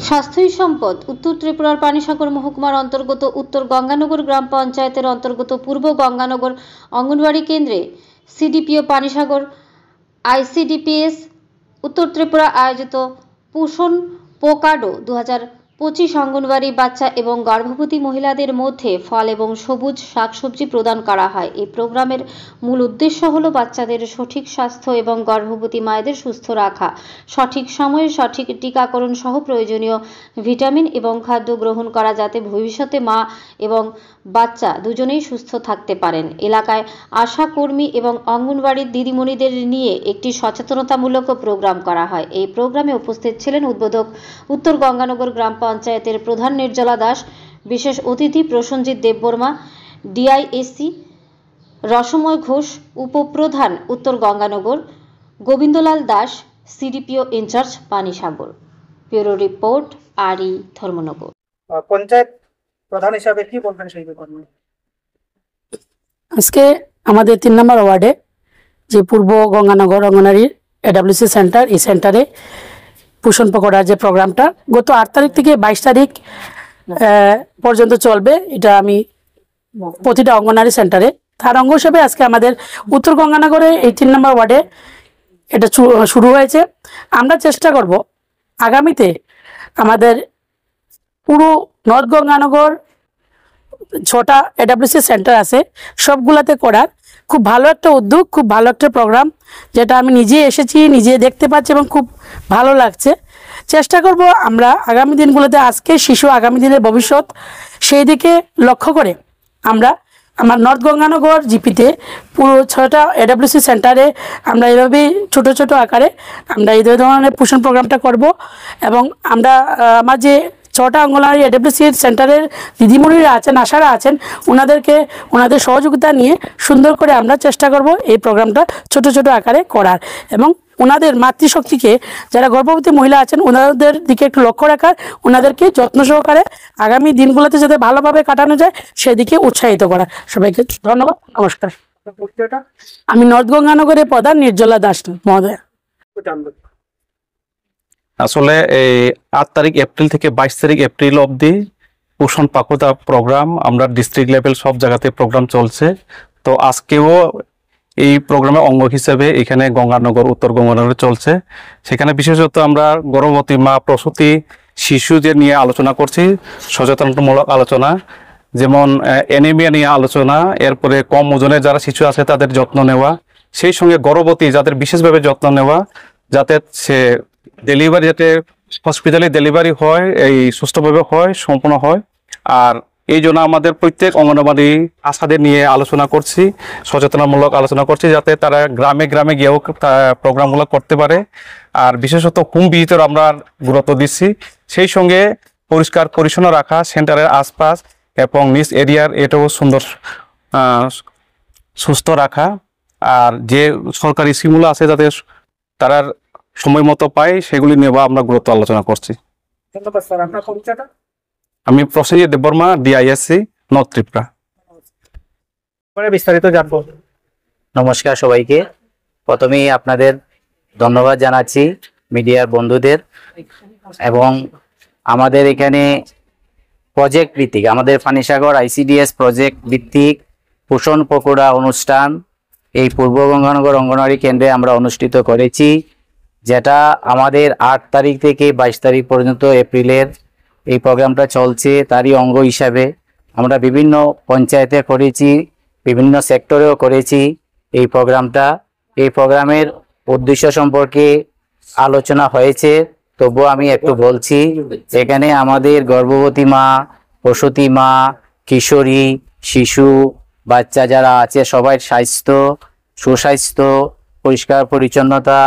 স্বাস্থ্যই সম্পদ। উত্তর ত্রিপুরার পানিসাগর মহকুমার অন্তর্গত উত্তর গঙ্গানগর গ্রাম পঞ্চায়েতের অন্তর্গত পূর্ব গঙ্গানগর অঙ্গনওয়াড়ি কেন্দ্রে সিডিপিও পানিসাগর আইসিডিপিএস উত্তর ত্রিপুরা আয়োজিত পোষণ পোকাডো 2025 অঙ্গনওয়াড়ি বাচ্চা এবং গর্ভবতী মহিলাদের মধ্যে ফল এবং সবুজ শাকসবজি প্রদান করা হয়। এই প্রোগ্রামের মূল উদ্দেশ্য হল বাচ্চাদের সঠিক স্বাস্থ্য এবং গর্ভবতী মায়েদের সুস্থ রাখা, সঠিক সময়ে সঠিক টিকাকরণ সহ প্রয়োজনীয় ভিটামিন এবং খাদ্য গ্রহণ করা, যাতে ভবিষ্যতে মা এবং বাচ্চা দুজনেই সুস্থ থাকতে পারেন। এলাকায় আশা কর্মী এবং অঙ্গনওয়াড়ির দিদিমণিদের নিয়ে একটি সচেতনতামূলক প্রোগ্রাম করা হয়। এই প্রোগ্রামে উপস্থিত ছিলেন উদ্বোধক উত্তর গঙ্গানগর গ্রাম পঞ্চায়েতের প্রধান নির্জলা দাস, বিশেষ অতিথি প্রসেনজিৎ দেববর্মা, ডিআইএসি রসময় ঘোষ, উপপ্রধান Uttar Ganganagar Gobindalal Das, CDPO in-charge Panisagar. Bureau report আরই ধর্মনগর। পঞ্চায়েত প্রধান হিসাবে কি বলবেন সেই ব্যাপারে? আজকে আমাদের 3 নম্বর ওয়ার্ডে যে পূর্ব গঙ্গানগর অঙ্গনারীর এডাব্লিউসি সেন্টার, এই সেন্টারে পোষণ পকোড়ার যে প্রোগ্রামটা গত 8 তারিখ থেকে 22 তারিখ পর্যন্ত চলবে, এটা আমি প্রতিটা অঙ্গনারী সেন্টারে তার অঙ্গ হিসেবে আজকে আমাদের উত্তর গঙ্গানগরে এই 3 নম্বর ওয়ার্ডে এটা শুরু হয়েছে। আমরা চেষ্টা করব আগামীতে আমাদের পুরো নর্থ গঙ্গানগর 6টা এডাব্লিউসি সেন্টার আছে, সবগুলাতে করার খুব ভালো একটা উদ্যোগ, খুব ভালো একটা প্রোগ্রাম, যেটা আমি নিজে এসেছি, নিজে দেখতে পাচ্ছি এবং খুব ভালো লাগছে। চেষ্টা করব আমরা আগামী দিনগুলোতে, আজকে শিশু আগামী দিনের ভবিষ্যৎ, সেই দিকে লক্ষ্য করে আমরা আমার নর্থ গঙ্গানগর জিপিতে পুরো 6টা এডাব্লিউসি সেন্টারে আমরা এইভাবেই ছোট ছোট আকারে আমরা এই ধরনের পোষণ প্রোগ্রামটা করব। এবং আমরা আমার যে 6টা অঙ্গনওয়াড়ি এডাব্লিউসি সেন্টারের দিদিমণিরা আছেন, আশারা আছেন, ওনাদের সহযোগিতা নিয়ে সুন্দর করে আমরা চেষ্টা করব এই প্রোগ্রামটা ছোট ছোট আকারে করার এবং ওনাদের মাতৃশক্তিকে, যারা গর্ভবতী মহিলা আছেন ওনাদের দিকে একটু লক্ষ্য রাখার, ওনাদেরকে যত্ন সহকারে আগামী দিনগুলোতে যাতে ভালোভাবে কাটানো যায় সেদিকে উৎসাহিত করা। সবাইকে ধন্যবাদ, নমস্কার। আমি নর্থ গঙ্গানগরের প্রধান নির্জলা দাস মহোদয়। আসলে এই 8 তারিখ এপ্রিল থেকে 22 তারিখ এপ্রিল অবধি পোষণ পাকোড়া প্রোগ্রাম আমরা ডিস্ট্রিক্ট লেভেল সব জায়গাতে প্রোগ্রাম চলছে। তো আজকেও এই প্রোগ্রামে অঙ্গ হিসেবে এখানে গঙ্গানগর, উত্তর গঙ্গানগরে চলছে। সেখানে বিশেষত আমরা গর্ভবতী মা, প্রসূতি শিশুদের নিয়ে আলোচনা করছি, সচেতনতামূলক আলোচনা, যেমন অ্যানিমিয়া নিয়ে আলোচনা, এরপরে কম ওজনের যারা শিশু আছে তাদের যত্ন নেওয়া, সেই সঙ্গে গর্ভবতী যাদের বিশেষভাবে যত্ন নেওয়া, যাতে সে ডেলিভারি, যাতে হসপিটালে ডেলিভারি হয়, এই সুস্থভাবে হয়, সম্পূর্ণ হয়। আর এই জন্য আমাদের প্রত্যেক অঙ্গনওয়াড়ি আশাদের নিয়ে আলোচনা করছি, সচেতনামূলক আলোচনা করছি, যাতে তারা গ্রামে গ্রামে গিয়েও প্রোগ্রামগুলো করতে পারে। আর বিশেষত হোম ভিজিটের আমরা গুরুত্ব দিচ্ছি। সেই সঙ্গে পরিষ্কার পরিচ্ছন্ন রাখা সেন্টারের আশপাশ এবং নিজ এরিয়ার, এটাও সুন্দর সুস্থ রাখা। আর যে সরকারি স্কিমগুলো আছে যাতে তারা সময় মতো পায়, সেগুলি নিয়ে আমরা গুরুত্ব আলোচনা করছি। ধন্যবাদ স্যার। আপনার পরিচয়টা? আমি প্রসেনজিৎ দেববর্মা, ডিআইএসসি নর্থ ত্রিপুরা। বিস্তারিত জানবো। নমস্কার সবাইকে। প্রথমেই আপনাদের ধন্যবাদ জানাচ্ছি মিডিয়ার বন্ধুদের, এবং আমাদের এখানে প্রজেক্ট ভিত্তিক, আমাদের পানিসাগর আইসিডিএস প্রজেক্ট ভিত্তিক পোষণ পকোড়া অনুষ্ঠান এই পূর্ব গঙ্গানগর অঙ্গনওয়াড়ি কেন্দ্রে আমরা অনুষ্ঠিত করেছি, যেটা আমাদের 8 তারিখ থেকে 22 তারিখ পর্যন্ত এপ্রিলের এই প্রোগ্রামটা চলছে। তারই অঙ্গ হিসাবে আমরা বিভিন্ন পঞ্চায়েতে করেছি, বিভিন্ন সেক্টরেও করেছি এই প্রোগ্রামটা। এই প্রোগ্রামের উদ্দেশ্য সম্পর্কে আলোচনা হয়েছে, তবুও আমি একটু বলছি। এখানে আমাদের গর্ভবতী মা, প্রসূতি মা, কিশোরী, শিশু, বাচ্চা যারা আছে সবাই স্বাস্থ্য, সুস্বাস্থ্য, পরিষ্কার পরিচ্ছন্নতা,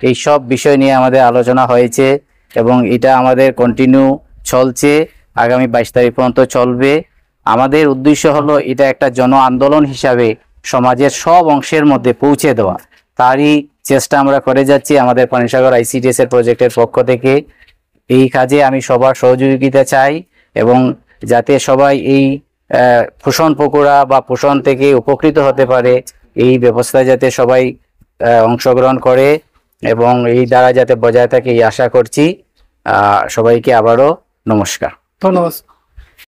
এই সব বিষয় নিয়ে আমাদের আলোচনা হয়েছে এবং এটা আমাদের কন্টিনিউ চলছে, আগামী 22 তারিখ পর্যন্ত চলবে। আমাদের উদ্দেশ্য হলো এটা একটা জন আন্দোলন হিসাবে সমাজের সব অংশের মধ্যে পৌঁছে দেওয়া। তারই চেষ্টা আমরা করে যাচ্ছি আমাদের পানিসাগর আইসিডিএস এর প্রজেক্টের পক্ষ থেকে। এই কাজে আমি সবার সহযোগিতা চাই এবং যাতে সবাই এই পোষণ পকোড়া বা পোষণ থেকে উপকৃত হতে পারে, এই ব্যবস্থায় যাতে সবাই অংশগ্রহণ করে এবং এই দ্বারা যাতে বজায় থাকে এই আশা করছি। সবাইকে আবারও নমস্কার। ধন্যবাদ।